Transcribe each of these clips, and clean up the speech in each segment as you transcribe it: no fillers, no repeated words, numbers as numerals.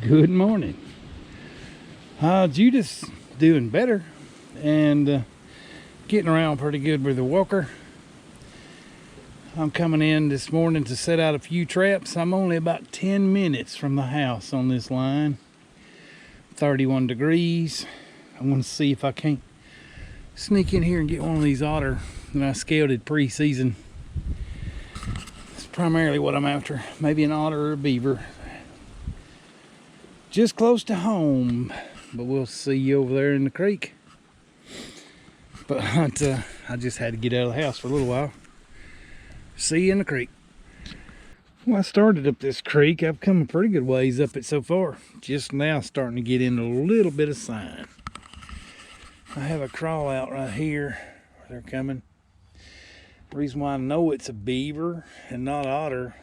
Good morning. Judith's doing better and getting around pretty good with the walker. I'm coming in this morning to set out a few traps. I'm only about 10 minutes from the house on this line. 31 degrees. I want to see if I can't sneak in here and get one of these otter that I scouted pre-season. That's primarily what I'm after. Maybe an otter or a beaver. Just close to home, but we'll see you over there in the creek. But I just had to get out of the house for a little while. See you in the creek. Well, I started up this creek. I've come a pretty good ways up it so far. Just now starting to get into a little bit of sign. I have a crawl out right here where they're coming. The reason why I know it's a beaver and not otter,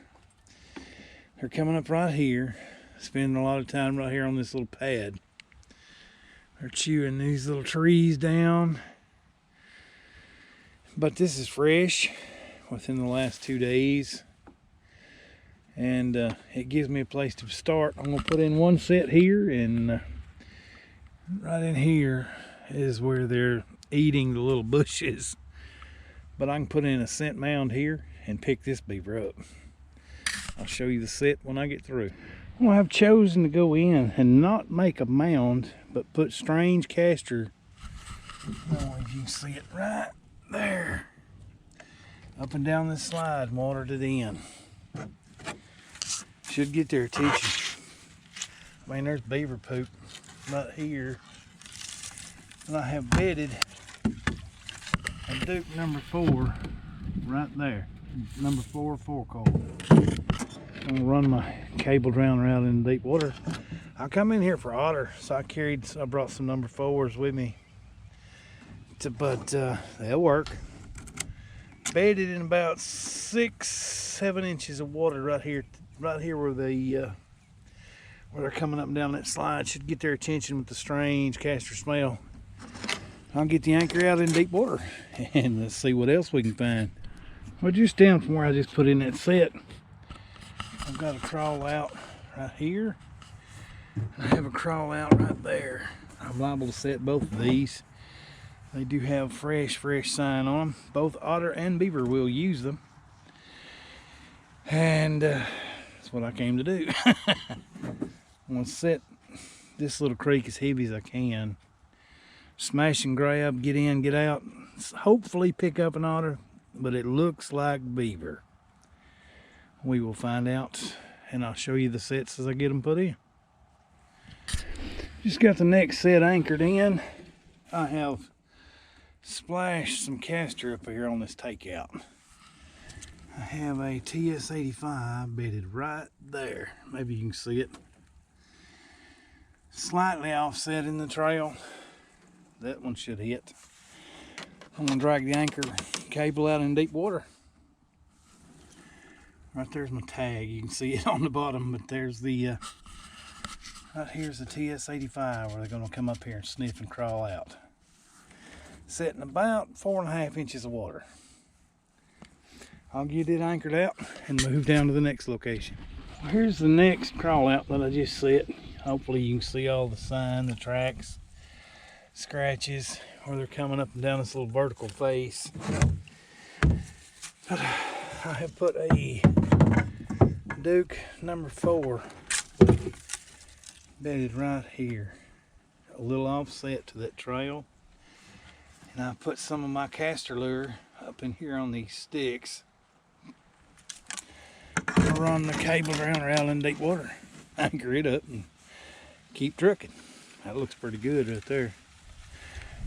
they're coming up right here. Spending a lot of time right here on this little pad. They're chewing these little trees down. But this is fresh within the last 2 days. And it gives me a place to start. I'm going to put in one set here, and right in here is where they're eating the little bushes. But I can put in a scent mound here and pick this beaver up. I'll show you the set when I get through. Well, I've chosen to go in and not make a mound, but put strange castor. I don't know if you can see it right there. Up and down this slide, watered it in. Should get their attention. I mean, there's beaver poop right here. And I have bedded a Duke number 4 right there. Number 4 4-coil. I'm gonna run my cable drowner out in deep water. I come in here for otter, so I brought some number 4s with me. But they'll work. Bedded in about 6-7 inches of water right here where where they're coming up and down that slide. Should get their attention with the strange castor smell. I'll get the anchor out in deep water and let's see what else we can find. Well, just down from where I just put in that set, I've got a crawl out right here. I have a crawl out right there. I'm liable to set both of these. They do have fresh sign on them. Both otter and beaver will use them. And that's what I came to do. I'm gonna set this little creek as heavy as I can. Smash and grab, get in, get out. Hopefully pick up an otter, but it looks like beaver. We will find out, and I'll show you the sets as I get them put in. Just got the next set anchored in. I have splashed some castor up here on this takeout. I have a TS85 bedded right there. Maybe you can see it. Slightly offset in the trail. That one should hit. I'm gonna drag the anchor cable out in deep water. Right there's my tag. You can see it on the bottom, but there's the right here's the TS85 where they're gonna come up here and sniff and crawl out. Setting about 4.5 inches of water. I'll get it anchored out and move down to the next location. Well, here's the next crawl out that I just set. Hopefully you can see all the sign, the tracks, scratches where they're coming up and down this little vertical face. But I have put a Duke number 4 bedded right here, a little offset to that trail, and I put some of my castor lure up in here on these sticks. I'll run the cable drowner out in deep water, anchor it up, and keep trucking. That looks pretty good right there.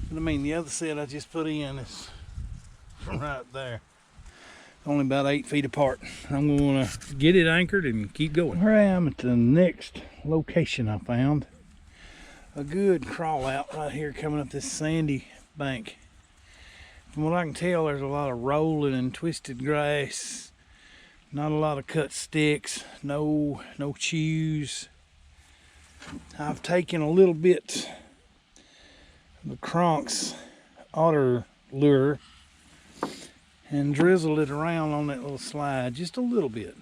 But I mean, the other set I just put in is right there. Only about 8 feet apart. I'm going to get it anchored and keep going. Here I am at the next location I found. A good crawl out right here coming up this sandy bank. From what I can tell, there's a lot of rolling and twisted grass. Not a lot of cut sticks. No chews. I've taken a little bit of the Kronk's otter lure and drizzled it around on that little slide just a little bit.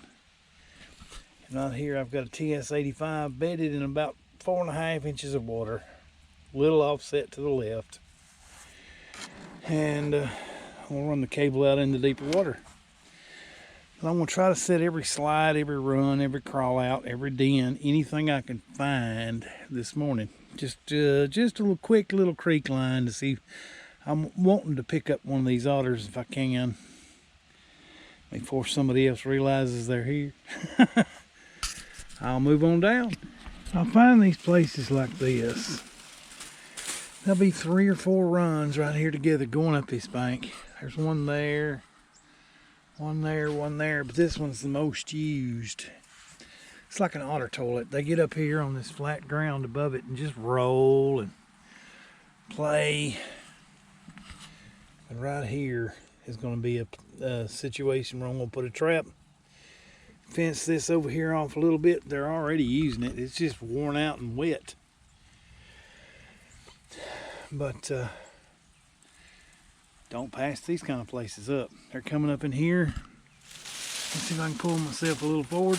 And out here I've got a TS-85 bedded in about 4.5 inches of water, little offset to the left. And I'll run the cable out into deeper water. And I'm gonna try to set every slide, every run, every crawl out, every den, anything I can find this morning. Just a little quick little creek line to see. I'm wanting to pick up one of these otters if I can, before somebody else realizes they're here. I'll move on down. I'll find these places like this. There'll be 3 or 4 runs right here together going up this bank. There's one there, one there, one there, but this one's the most used. It's like an otter toilet. They get up here on this flat ground above it and just roll and play. And right here is going to be a situation where I'm going to put a trap. Fence this over here off a little bit. They're already using it. It's just worn out and wet. But don't pass these kind of places up. They're coming up in here. Let's see if I can pull myself a little forward.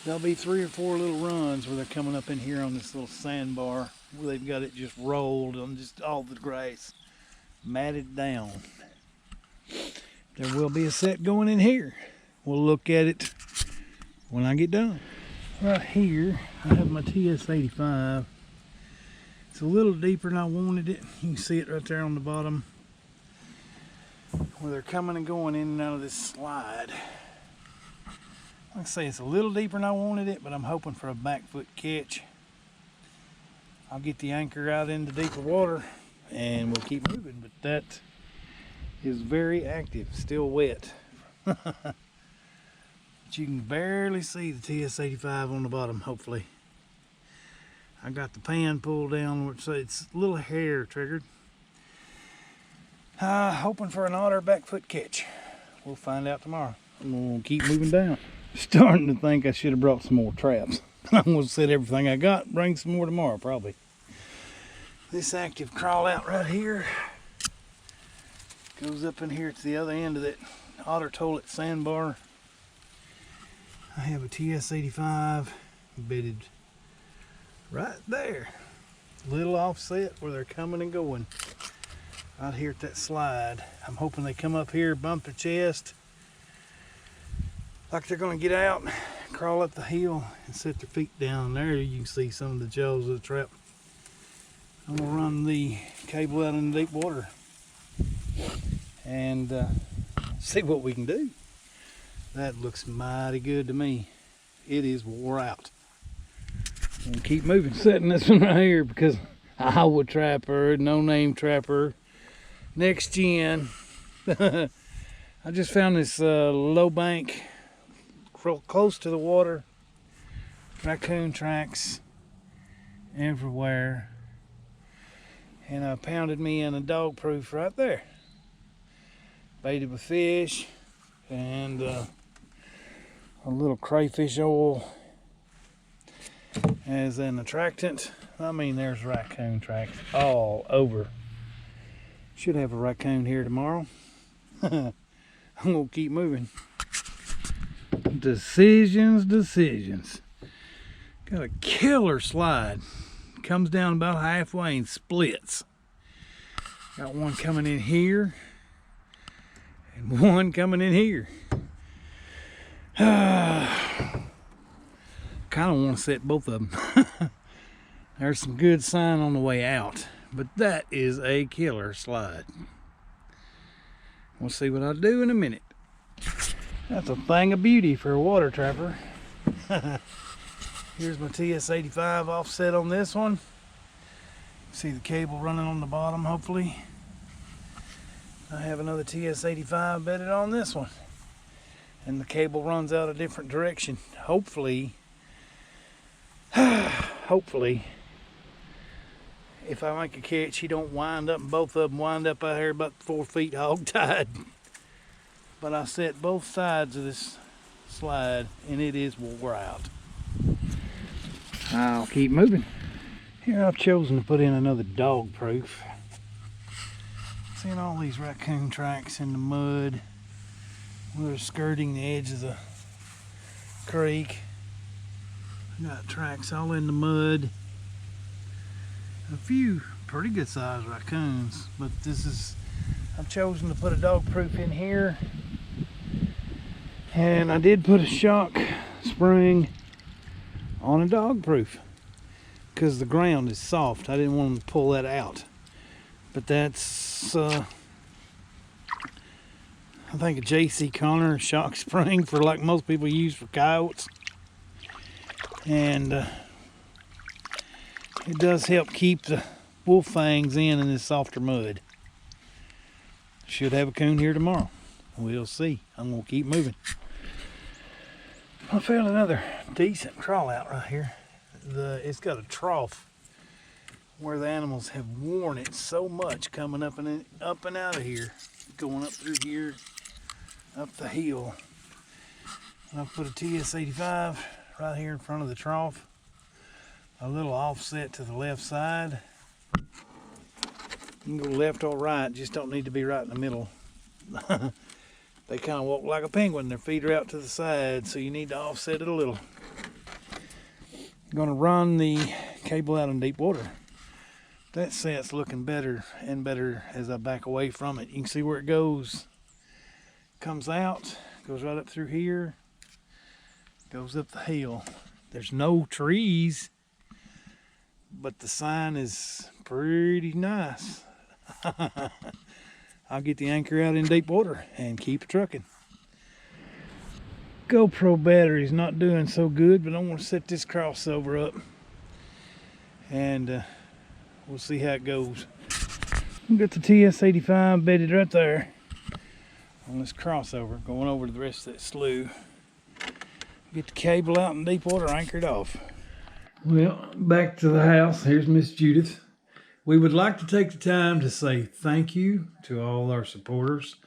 There'll be 3 or 4 little runs where they're coming up in here on this little sandbar where they've got it just rolled on just all the grass, matted down. There will be a set going in here. We'll look at it when I get done. Right here, I have my TS-85. It's a little deeper than I wanted it. You can see it right there on the bottom where they're coming and going in and out of this slide. Like I say, it's a little deeper than I wanted it, but I'm hoping for a back foot catch. I'll get the anchor out into deeper water and we'll keep moving, but that is very active, still wet. But you can barely see the TS-85 on the bottom, hopefully. I got the pan pulled down, so it's a little hair triggered. Hoping for an otter back foot catch. We'll find out tomorrow. I'm gonna keep moving down. Starting to think I should have brought some more traps. I'm gonna set everything I got, bring some more tomorrow probably. This active crawl out right here goes up in here to the other end of that otter toilet sandbar. I have a TS-85 bedded right there. Little offset where they're coming and going. Right here at that slide. I'm hoping they come up here, bump their chest, like they're gonna get out, crawl up the hill and set their feet down. There you can see some of the jaws of the trap. I'm gonna run the cable out in the deep water and see what we can do. That looks mighty good to me. It is wore out. I'm gonna keep moving, setting this one right here because Iowa trapper, no name trapper, next gen. I just found this low bank close to the water. Raccoon tracks everywhere. And I pounded me in a dog proof right there. Baited with fish and a little crayfish oil as an attractant. I mean, there's raccoon tracks all over. Should have a raccoon here tomorrow. I'm gonna keep moving. Decisions. Got a killer slide. Comes down about halfway and splits. Got one coming in here and one coming in here. Kind of want to set both of them. There's some good sign on the way out, but that is a killer slide. We'll see what I'll do in a minute. That's a thing of beauty for a water trapper. Here's my TS-85 offset on this one. See the cable running on the bottom, hopefully. I have another TS-85 bedded on this one. And the cable runs out a different direction. Hopefully, if I make a catch, he don't wind up, and both of them wind up out here about 4 feet hog tied. But I set both sides of this slide and it is wore out. I'll keep moving. Here I've chosen to put in another dog proof. Seeing all these raccoon tracks in the mud. We're skirting the edge of the creek. Got tracks all in the mud. A few pretty good sized raccoons, but I've chosen to put a dog proof in here. And I did put a shock spring on a dog proof because the ground is soft. I didn't want them to pull that out. But that's, I think, a J.C. Connor shock spring for like most people use for coyotes. And it does help keep the wolf fangs in this softer mud. Should have a coon here tomorrow. We'll see. I'm going to keep moving. I found another decent crawl out right here. It's got a trough where the animals have worn it so much coming up and out of here, going up through here, up the hill. And I've put a TS-85 right here in front of the trough, a little offset to the left side. You can go left or right, just don't need to be right in the middle. They kind of walk like a penguin. Their feet are out to the side, so you need to offset it a little. I'm going to run the cable out in deep water. That set's looking better and better as I back away from it. You can see where it goes. Comes out, goes right up through here, goes up the hill. There's no trees, but the sign is pretty nice. I'll get the anchor out in deep water and keep trucking. GoPro battery's not doing so good, but I want to set this crossover up and we'll see how it goes. We've got the TS-85 bedded right there on this crossover, going over to the rest of that slough. Get the cable out in deep water, anchored off. Well, back to the house. Here's Miss Judith. We would like to take the time to say thank you to all our supporters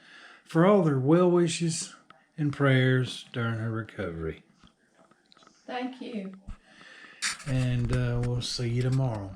for all their well wishes and prayers during her recovery. Thank you. And we'll see you tomorrow.